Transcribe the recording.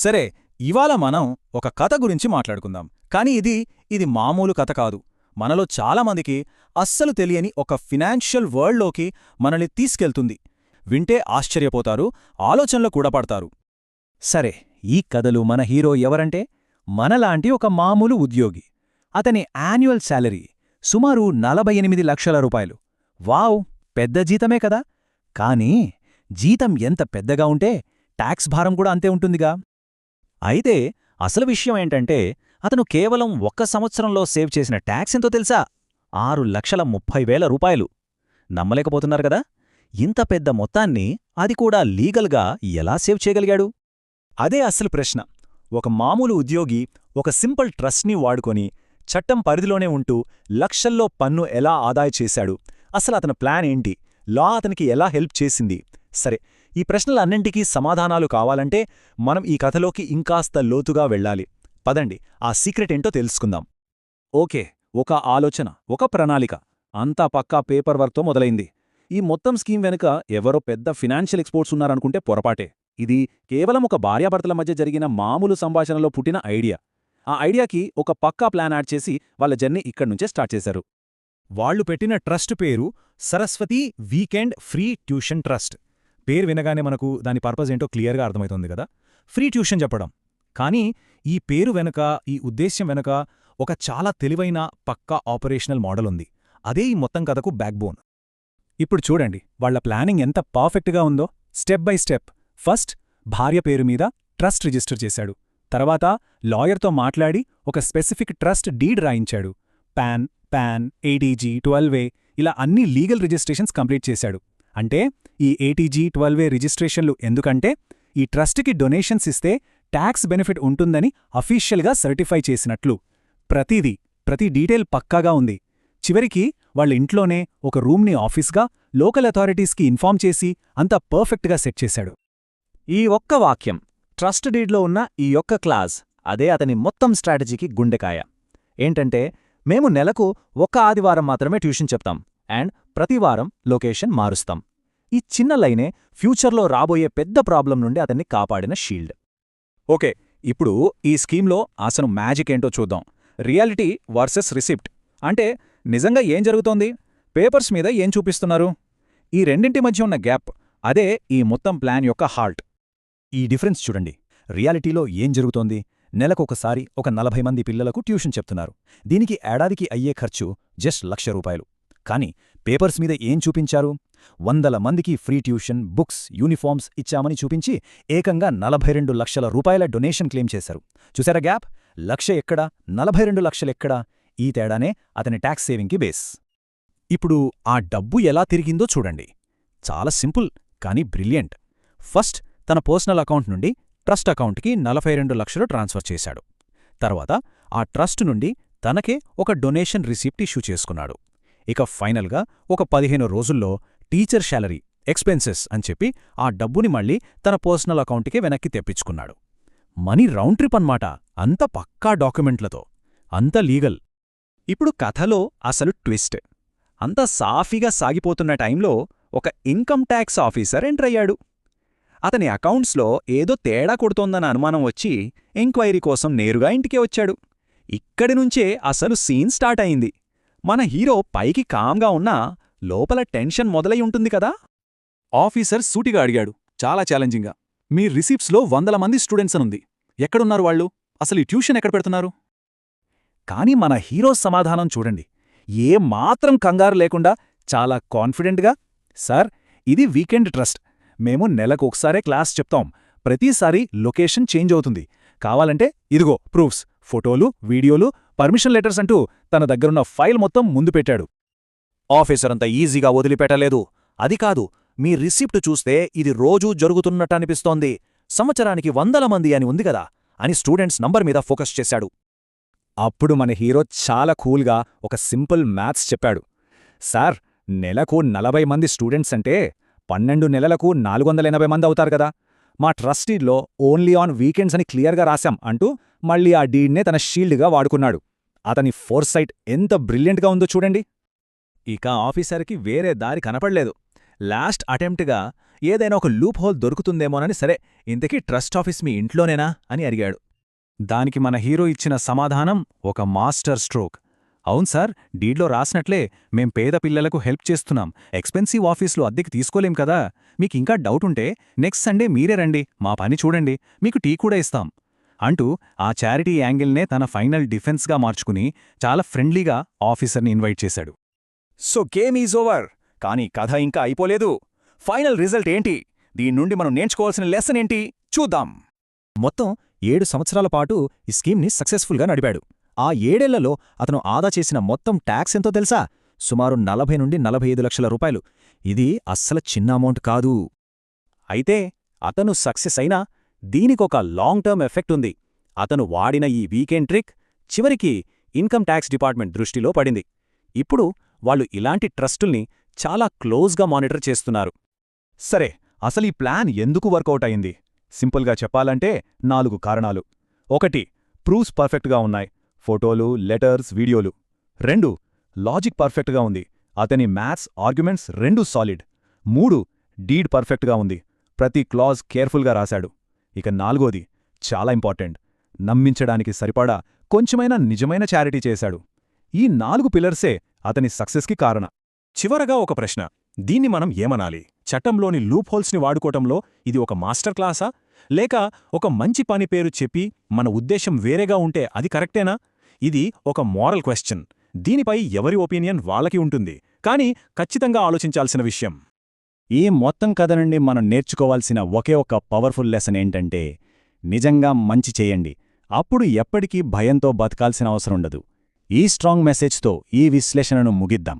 సరే, ఇవాళ మనం ఒక కథ గురించి మాట్లాడుకుందాం. కానీ ఇది మామూలు కథ కాదు. మనలో చాలామందికి అస్సలు తెలియని ఒక ఫినాన్షియల్ వరల్డ్లోకి మనల్ని తీసుకెళ్తుంది. వింటే ఆశ్చర్యపోతారు, ఆలోచనలో కూడా పడతారు. సరే, ఈ కథలు మన హీరో ఎవరంటే మనలాంటి ఒక మామూలు ఉద్యోగి. అతని యాన్యువల్ శాలరీ సుమారు 48 లక్షల రూపాయలు. వావ్, పెద్ద జీతమే కదా. కానీ జీతం ఎంత పెద్దగా ఉంటే ట్యాక్స్ భారం కూడా అంతే ఉంటుందిగా. అయితే అసలు విషయం ఏంటంటే అతను కేవలం 1 సంవత్సరంలో సేవ్ చేసిన ట్యాక్స్ ఎంతో తెలుసా? 6,30,000 రూపాయలు. నమ్మలేకపోతున్నారు కదా? ఇంత పెద్ద మొత్తాన్ని, అది కూడా లీగల్గా ఎలా సేవ్ చేయగలిగాడు? అదే అసలు ప్రశ్న. ఒక మామూలు ఉద్యోగి ఒక సింపుల్ ట్రస్ట్ని వాడుకొని చట్టం పరిధిలోనే ఉంటూ లక్షల్లో పన్ను ఎలా ఆదాయ చేశాడు? అసలు అతని ప్లాన్ ఏంటి? లా అతనికి ఎలా హెల్ప్ చేసింది? సరే, ఈ ప్రశ్నలన్నింటికీ సమాధానాలు కావాలంటే మనం ఈ కథలోకి ఇంకాస్త లోతుగా వెళ్ళాలి. పదండి, ఆ సీక్రెట్ ఏంటో తెలుసుకుందాం. ఓకే, ఒక ఆలోచన, ఒక ప్రణాళిక, అంతా పక్కా పేపర్ వర్క్తో మొదలైంది. ఈ మొత్తం స్కీమ్ వెనుక ఎవరో పెద్ద ఫినాన్షియల్ ఎక్స్పర్ట్స్ ఉన్నారనుకుంటే పొరపాటే. ఇది కేవలం ఒక భార్యాభర్తల మధ్య జరిగిన మామూలు సంభాషణలో పుట్టిన ఐడియా. ఆ ఐడియాకి ఒక పక్కా ప్లాన్ యాడ్ చేసి వాళ్ళ జర్నీ ఇక్కడ్నుంచే స్టార్ట్ చేశారు. వాళ్లు పెట్టిన ట్రస్ట్ పేరు Saraswati weekend free tuition trust. పేరు వినగానే మనకు దాని పర్పస్ ఏంటో క్లియర్గా అర్థమవుతుంది కదా. ఫ్రీ ట్యూషన్ చెప్పడం. కానీ ఈ పేరు వెనుక, ఈ ఉద్దేశ్యం వెనుక ఒక చాలా తెలివైన పక్కా ఆపరేషనల్ మోడల్ ఉంది. అదే ఈ మొత్తం కథకు బ్యాక్బోన్. ఇప్పుడు చూడండి వాళ్ల ప్లానింగ్ ఎంత పర్ఫెక్ట్గా ఉందో. Step by step. ఫస్ట్, భార్య పేరు మీద ట్రస్ట్ రిజిస్టర్ చేశాడు. తర్వాత లాయర్తో మాట్లాడి ఒక స్పెసిఫిక్ ట్రస్ట్ డీడ్ రాయించాడు. పాన్, ఏటీజీ, 12A ఇలా అన్ని లీగల్ రిజిస్ట్రేషన్స్ కంప్లీట్ చేశాడు. అంటే ఈ ఏటీజీ, 12A రిజిస్ట్రేషన్లు ఎందుకంటే ఈ ట్రస్ట్కి డొనేషన్స్ ఇస్తే ట్యాక్స్ బెనిఫిట్ ఉంటుందని అఫీషియల్గా సర్టిఫై చేసినట్లు. ప్రతి డీటెయిల్ పక్కాగా ఉంది. చివరికి వాళ్ళ ఇంట్లోనే ఒక రూమ్ని ఆఫీస్గా, లోకల్ అథారిటీస్కి ఇన్ఫార్మ్ చేసి అంతా పర్ఫెక్ట్గా సెట్ చేశాడు. ఈ ఒక్క వాక్యం, ట్రస్ట్ డీడ్లో ఉన్న ఈ ఒక్క క్లాజ్, అదే అతని మొత్తం స్ట్రాటజీకి గుండెకాయ. ఏంటంటే, మేము నెలకు 1 ఆదివారం మాత్రమే ట్యూషన్ చెప్తాం అండ్ ప్రతివారం లొకేషన్ మారుస్తాం. ఈ చిన్న లైనే ఫ్యూచర్లో రాబోయే పెద్ద ప్రాబ్లం నుండి అతన్ని కాపాడిన షీల్డ్. ఓకే, ఇప్పుడు ఈ స్కీమ్లో అసలు మ్యాజిక్ ఏంటో చూద్దాం. Reality versus receipt. అంటే నిజంగా ఏం జరుగుతోంది, పేపర్స్ మీద ఏం చూపిస్తున్నారు, ఈ రెండింటి మధ్య ఉన్న గ్యాప్, అదే ఈ మొత్తం ప్లాన్ యొక్క హార్ట్. ఈ డిఫరెన్స్ చూడండి. రియాలిటీలో ఏం జరుగుతోంది, నెలకొకసారి ఒక 40 మంది పిల్లలకు ట్యూషన్ చెప్తున్నారు. దీనికి ఏడాదికి అయ్యే ఖర్చు జస్ట్ 1,00,000 రూపాయలు. కానీ పేపర్స్ మీద ఏం చూపించారు? 100 మందికి ఫ్రీ ట్యూషన్, బుక్స్, యూనిఫామ్స్ ఇచ్చామని చూపించి ఏకంగా 42 లక్షల రూపాయల డొనేషన్ క్లెయిమ్ చేశారు. చూసారా గ్యాప్? 1,00,000 ఎక్కడా, 42 లక్షలెక్కడా? ఈ తేడానే అతని ట్యాక్స్ సేవింగ్కి బేస్. ఇప్పుడు ఆ డబ్బు ఎలా తిరిగిందో చూడండి. చాలా సింపుల్ కానీ బ్రిలియంట్. ఫస్ట్, తన పర్సనల్ అకౌంట్ నుండి ట్రస్ట్ అకౌంట్కి 42 లక్షలు ట్రాన్స్ఫర్ చేశాడు. తర్వాత ఆ ట్రస్ట్ నుండి తనకే ఒక డొనేషన్ రిసిప్ట్ ఇష్యూ చేసుకున్నాడు. ఇక ఫైనల్గా ఒక 15 రోజుల్లో టీచర్ శాలరీ, ఎక్స్పెన్సెస్ అని చెప్పి ఆ డబ్బుని మళ్ళీ తన పర్సనల్ అకౌంట్కే వెనక్కి తెప్పించుకున్నాడు. మనీ రౌండ్ ట్రిప్ అన్నమాట. అంత పక్కా డాక్యుమెంట్లతో, అంత లీగల్. ఇప్పుడు కథలో అసలు ట్విస్ట్. అంత సాఫీగా సాగిపోతున్న టైంలో ఒక ఇన్కమ్ ట్యాక్స్ ఆఫీసర్ ఎంటర్ అయ్యాడు. అతని అకౌంట్స్లో ఏదో తేడా కొడుతోందన్న అనుమానం వచ్చి ఎంక్వైరీ కోసం నేరుగా ఇంటికే వచ్చాడు. ఇక్కడి నుంచే అసలు సీన్ స్టార్ట్ అయింది. మన హీరో పైకి కామ్గా ఉన్నా లోపల టెన్షన్ మొదలై ఉంటుంది కదా. ఆఫీసర్ సూటిగా అడిగాడు, చాలా ఛాలెంజింగ్గా, మీ రిసిప్ట్స్లో 100 మంది స్టూడెంట్స్ అనుంది. ఎక్కడున్నారు వాళ్ళు? అసలు ఈ ట్యూషన్ ఎక్కడ పెడుతున్నారు? కానీ మన హీరో సమాధానం చూడండి. మాత్రం కంగారు లేకుండా చాలా కాన్ఫిడెంట్గా, సార్, ఇది వీకెండ్ ట్రస్ట్. మేము నెలకు ఒకసారే క్లాస్ చెప్తాం. ప్రతిసారి లొకేషన్ చేంజ్ అవుతుంది. కావాలంటే ఇదిగో ప్రూఫ్స్, ఫోటోలు, వీడియోలు, పర్మిషన్ లెటర్స్ అంటూ తన దగ్గరున్న ఫైల్ మొత్తం ముందు పెట్టాడు. ఆఫీసర్ అంత ఈజీగా వదిలిపెట్టలేదు. అది కాదు, మీ రిసిప్ట్ చూస్తే ఇది రోజూ జరుగుతున్నట్టనిపిస్తోంది. సంవత్సరానికి 100 మంది అని ఉంది కదా అని స్టూడెంట్స్ నంబర్ మీద ఫోకస్ చేశాడు. అప్పుడు మన హీరో చాలా కూల్గా ఒక సింపుల్ మ్యాథ్స్ చెప్పాడు. సార్, నెలకు 40 మంది స్టూడెంట్స్ అంటే 12 నెలలకు 480 మంది అవుతారు కదా. మా ట్రస్ట్ డీడ్లో ఓన్లీ ఆన్ వీకెండ్స్ అని క్లియర్గా రాశాం అంటూ మళ్ళీ ఆ డీడ్నే తన షీల్డ్గా వాడుకున్నాడు. అతని ఫోర్సైట్ ఎంత బ్రిలియంట్గా ఉందో చూడండి. ఇక ఆఫీసర్కి వేరే దారి కనపడలేదు. లాస్ట్ అటెంప్ట్గా ఏదైనా ఒక లూప్ హోల్ దొరుకుతుందేమోనని. సరే, ఇంతకీ ట్రస్ట్ ఆఫీస్ మీ ఇంట్లోనేనా అని అడిగాడు. దానికి మన హీరో ఇచ్చిన సమాధానం ఒక మాస్టర్ స్ట్రోక్. అవును సార్, డీడ్లో రాసినట్లే మేం పేద పిల్లలకు హెల్ప్ చేస్తున్నాం. ఎక్స్పెన్సివ్ ఆఫీస్లో అద్దెకి తీసుకోలేం కదా. మీకింకా డౌటుంటే నెక్స్ట్ సండే మీరే రండి, మా పని చూడండి, మీకు టీ కూడా ఇస్తాం అంటూ ఆ చారిటీ యాంగిల్నే తన ఫైనల్ డిఫెన్స్గా మార్చుకుని చాలా ఫ్రెండ్లీగా ఆఫీసర్ని ఇన్వైట్ చేశాడు. So game is over. కానీ కథ ఇంకా అయిపోలేదు. ఫైనల్ రిజల్ట్ ఏంటి? దీని నుండి మనం నేర్చుకోవాల్సిన లెసన్ ఏంటి చూద్దాం. మొత్తం 7 సంవత్సరాల పాటు ఈ స్కీమ్ని సక్సెస్ఫుల్గా నడిపాడు. ఆ 7 ఏళ్లలో అతను ఆదా చేసిన మొత్తం ట్యాక్స్ ఎంతో తెలుసా? సుమారు 40 నుండి 45 లక్షల రూపాయలు. ఇది అస్సలు చిన్న అమౌంట్ కాదు. అయితే అతను సక్సెస్ అయినా దీనికొక లాంగ్ టర్మ్ ఎఫెక్ట్ ఉంది. అతను వాడిన ఈ వీకెండ్ ట్రిక్ చివరికి ఇన్కమ్ ట్యాక్స్ డిపార్ట్మెంట్ దృష్టిలో పడింది. ఇప్పుడు వాళ్ళు ఇలాంటి ట్రస్టుల్ని చాలా క్లోజ్గా మానిటర్ చేస్తున్నారు. సరే, అసలు ఈ ప్లాన్ ఎందుకు వర్కౌట్ అయింది? సింపుల్గా చెప్పాలంటే 4 కారణాలు. 1. ప్రూఫ్స్ పర్ఫెక్ట్గా ఉన్నాయి. ఫోటోలు, లెటర్స్, వీడియోలు. 2. లాజిక్ పర్ఫెక్ట్గా ఉంది. అతని మ్యాథ్స్, ఆర్గ్యుమెంట్స్ రెండూ సాలిడ్. 3. డీడ్ పర్ఫెక్ట్గా ఉంది. ప్రతి క్లాజ్ కేర్ఫుల్గా రాశాడు. ఇక 4ది చాలా ఇంపార్టెంట్, నమ్మించడానికి సరిపడా కొంచెమైనా నిజమైన చారిటీ చేశాడు. ఈ 4 పిల్లర్సే అతని సక్సెస్కి కారణం. చివరగా ఒక ప్రశ్న, దీన్ని మనం ఏమనాలి? చట్టంలోని లూప్ హోల్స్ని వాడుకోవటంలో ఇది ఒక మాస్టర్ క్లాసా, లేక ఒక మంచి పని పేరు చెప్పి మన ఉద్దేశం వేరేగా ఉంటే అది కరెక్టేనా? ఇది ఒక మోరల్ క్వశ్చన్. దీనిపై ఎవరి ఒపీనియన్ వాళ్ళకి ఉంటుంది, కానీ ఖచ్చితంగా ఆలోచించాల్సిన విషయం. ఈ మొత్తం కథ నుండి మనం నేర్చుకోవాల్సిన ఒకే ఒక పవర్ఫుల్ లెసన్ ఏంటంటే, నిజంగా మంచి చేయండి, అప్పుడు ఎప్పటికీ భయంతో బతకాల్సిన అవసరం ఉండదు. ఈ స్ట్రాంగ్ మెసేజ్తో ఈ విశ్లేషణను ముగిద్దాం.